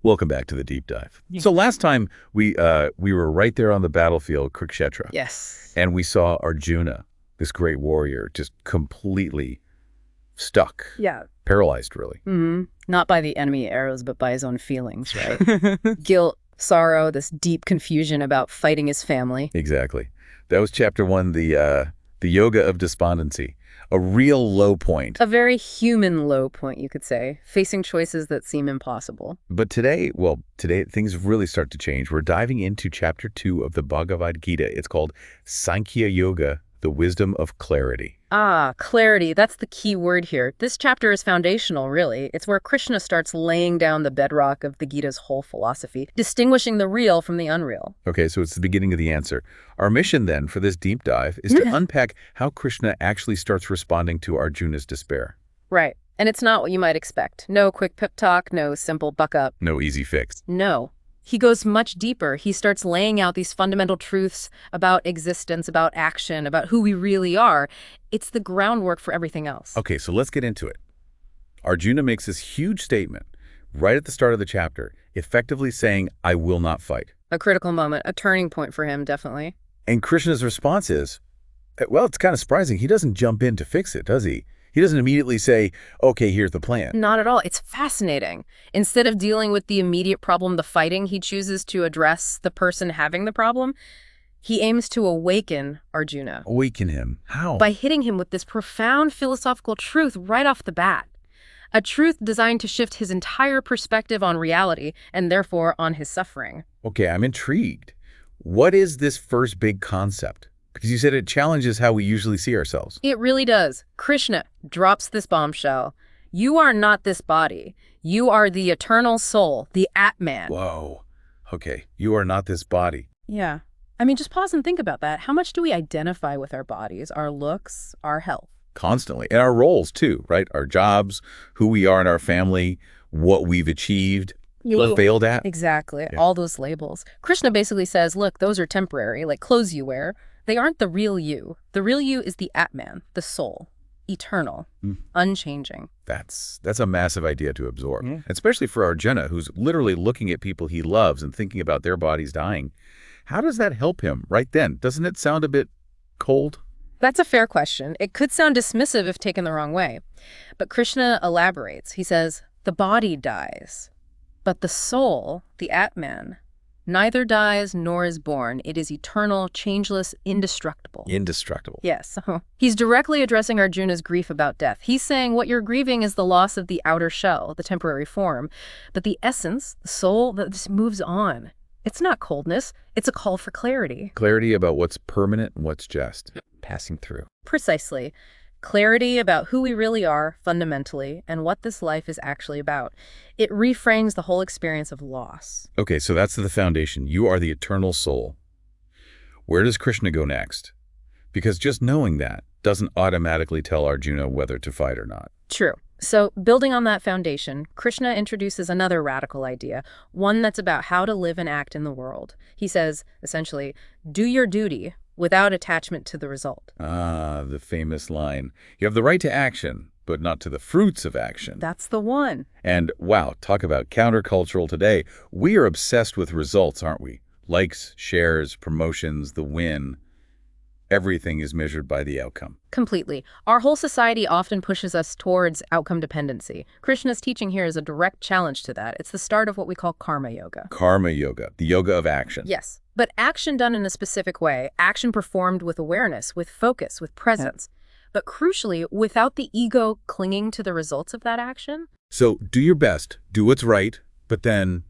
Welcome back to the deep dive. Yeah. So last time we were right there on the battlefield, Kurukshetra. Yes. And we saw Arjuna, this great warrior, just completely stuck. Yeah. Paralyzed, really. Mm-hmm. Not by the enemy arrows, but by his own feelings, right? Guilt, sorrow, this deep confusion about fighting his family. Exactly. That was chapter 1, the yoga of despondency. A real low point. A very human low point, you could say, facing choices that seem impossible. But today things really start to change. We're diving into chapter 2 of the Bhagavad Gita. It's called Sankhya Yoga, the wisdom of clarity. Ah, clarity. That's the key word here. This chapter is foundational, really. It's where Krishna starts laying down the bedrock of the Gita's whole philosophy, distinguishing the real from the unreal. Okay, so it's the beginning of the answer. Our mission then for this deep dive is to unpack how Krishna actually starts responding to Arjuna's despair. Right. And it's not what you might expect. No quick pep talk, no simple buck up. No easy fix. No. He goes much deeper. He starts laying out these fundamental truths about existence, about action, about who we really are. It's the groundwork for everything else. Okay, so let's get into it. Arjuna makes this huge statement right at the start of the chapter, effectively saying, I will not fight. A critical moment, a turning point for him, definitely. And Krishna's response is, well, it's kind of surprising. He doesn't jump in to fix it, does he? He doesn't immediately say, okay, here's the plan. Not at all. It's fascinating. Instead of dealing with the immediate problem, the fighting, he chooses to address the person having the problem. He aims to awaken Arjuna. Awaken him. How? By hitting him with this profound philosophical truth right off the bat. A truth designed to shift his entire perspective on reality and therefore on his suffering. Okay, I'm intrigued. What is this first big concept? Because you said it challenges how we usually see ourselves. It really does. Krishna drops this bombshell. You are not this body. You are the eternal soul, the Atman. Whoa. Okay, you are not this body. Yeah. I mean, just pause and think about that. How much do we identify with our bodies, our looks, our health? Constantly. And our roles, too, right? Our jobs, who we are in our family, what we've achieved, failed at. Exactly. Yeah. All those labels. Krishna basically says, look, those are temporary, like clothes you wear. They aren't the real you. The real you is the Atman, the soul, eternal, unchanging. That's a massive idea to absorb, especially for Arjuna, who's literally looking at people he loves and thinking about their bodies dying. How does that help him right then? Doesn't it sound a bit cold? That's a fair question. It could sound dismissive if taken the wrong way. But Krishna elaborates. He says, the body dies, but the soul, the Atman, neither dies nor is born. It is eternal, changeless, indestructible. Indestructible. Yes. He's directly addressing Arjuna's grief about death. He's saying what you're grieving is the loss of the outer shell, the temporary form. But the essence, the soul, that just moves on. It's not coldness. It's a call for clarity. Clarity about what's permanent and what's just passing through. Precisely. Clarity about who we really are fundamentally and what this life is actually about. It reframes the whole experience of loss. Okay, so that's the foundation. You are the eternal soul. Where does Krishna go next? Because just knowing that doesn't automatically tell Arjuna whether to fight or not. True. So, building on that foundation, Krishna introduces another radical idea, one that's about how to live and act in the world. He says, essentially, do your duty without attachment to the result. Ah, the famous line. You have the right to action, but not to the fruits of action. That's the one. And wow, talk about countercultural today. We are obsessed with results, aren't we? Likes, shares, promotions, the win. Everything is measured by the outcome. Completely. Our whole society often pushes us towards outcome dependency. Krishna's teaching here is a direct challenge to that. It's the start of what we call karma yoga. Karma yoga, the yoga of action. Yes, but action done in a specific way, action performed with awareness, with focus, with presence. But crucially, without the ego clinging to the results of that action. So do your best, do what's right, but then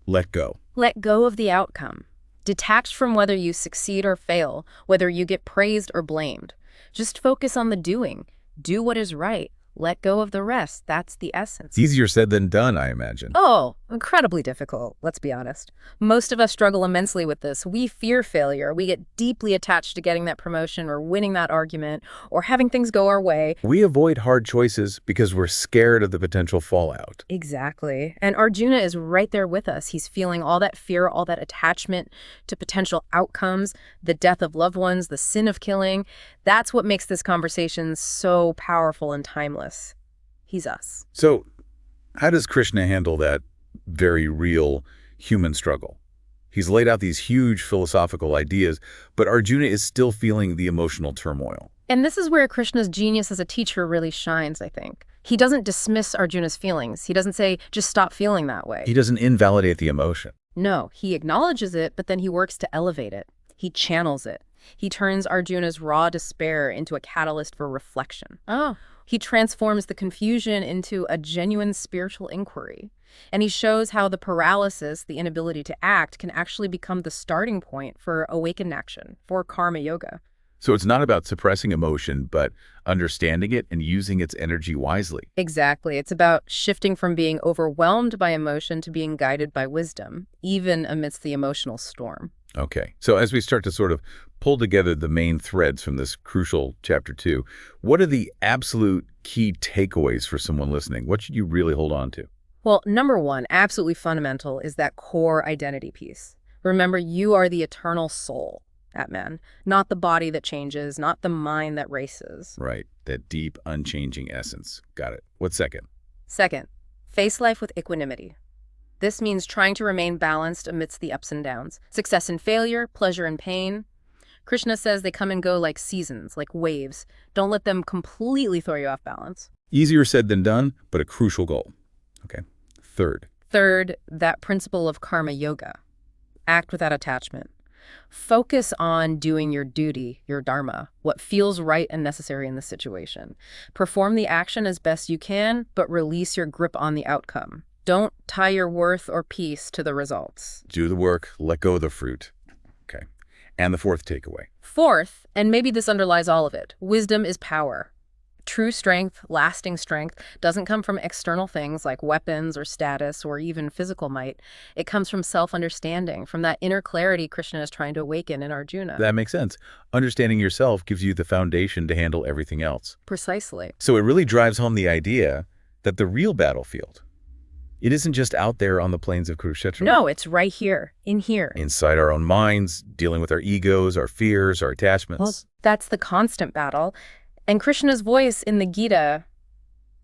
let go. Let go of the outcome. Detached from whether you succeed or fail, whether you get praised or blamed. Just focus on the doing. Do what is right. Let go of the rest. That's the essence. It's easier said than done, I imagine. Oh, incredibly difficult, let's be honest. Most of us struggle immensely with this. We fear failure. We get deeply attached to getting that promotion or winning that argument or having things go our way. We avoid hard choices because we're scared of the potential fallout. Exactly. And Arjuna is right there with us. He's feeling all that fear, all that attachment to potential outcomes, the death of loved ones, the sin of killing. That's what makes this conversation so powerful and timeless. He's us. So how does Krishna handle that very real human struggle. He's laid out these huge philosophical ideas, but Arjuna is still feeling the emotional turmoil. And this is where Krishna's genius as a teacher really shines, I think. He doesn't dismiss Arjuna's feelings. He doesn't say, just stop feeling that way. He doesn't invalidate the emotion. No, he acknowledges it, but then he works to elevate it. He channels it. He turns Arjuna's raw despair into a catalyst for reflection. He transforms the confusion into a genuine spiritual inquiry. And he shows how the paralysis, the inability to act, can actually become the starting point for awakened action, for karma yoga. So it's not about suppressing emotion, but understanding it and using its energy wisely. Exactly. It's about shifting from being overwhelmed by emotion to being guided by wisdom, even amidst the emotional storm. Okay. So as we start to sort of pull together the main threads from this crucial chapter 2, what are the absolute key takeaways for someone listening? What should you really hold on to? Well, number one, absolutely fundamental, is that core identity piece. Remember, you are the eternal soul, Atman, not the body that changes, not the mind that races. Right. That deep, unchanging essence. Got it. What's second? Second, face life with equanimity. This means trying to remain balanced amidst the ups and downs. Success and failure, pleasure and pain. Krishna says they come and go like seasons, like waves. Don't let them completely throw you off balance. Easier said than done, but a crucial goal. Okay. Third, that principle of karma yoga. Act without attachment. Focus on doing your duty, your dharma, what feels right and necessary in the situation. Perform the action as best you can, but release your grip on the outcome. Don't tie your worth or peace to the results. Do the work, let go of the fruit. Okay. And the fourth takeaway. Fourth, and maybe this underlies all of it, wisdom is power. True strength, lasting strength, doesn't come from external things like weapons or status or even physical might. It comes from self-understanding, from that inner clarity Krishna is trying to awaken in Arjuna. That makes sense. Understanding yourself gives you the foundation to handle everything else. Precisely. So it really drives home the idea that the real battlefield, it isn't just out there on the plains of Kurukshetra. No, it's right here, in here. Inside our own minds, dealing with our egos, our fears, our attachments. Well, that's the constant battle. And Krishna's voice in the Gita,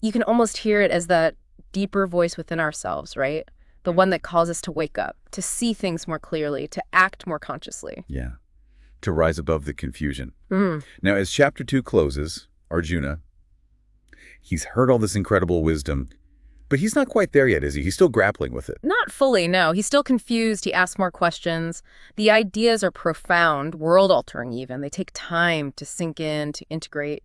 you can almost hear it as that deeper voice within ourselves, right? The one that calls us to wake up, to see things more clearly, to act more consciously. Yeah, to rise above the confusion. Now, as chapter 2 closes, Arjuna, he's heard all this incredible wisdom, but he's not quite there yet, is he? He's still grappling with it. Not fully, no. He's still confused. He asks more questions. The ideas are profound, world-altering even. They take time to sink in, to integrate.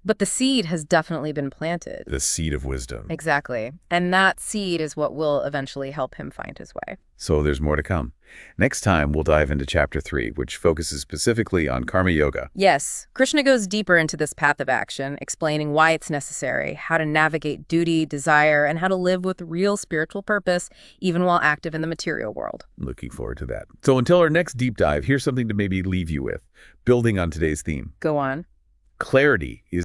But the seed has definitely been planted. The seed of wisdom. Exactly. And that seed is what will eventually help him find his way. So there's more to come. Next time, we'll dive into chapter 3, which focuses specifically on karma yoga. Yes, Krishna goes deeper into this path of action, explaining why it's necessary, how to navigate duty, desire, and how to live with real spiritual purpose, even while active in the material world. Looking forward to that. So until our next deep dive, here's something to maybe leave you with, building on today's theme. Go on. Clarity is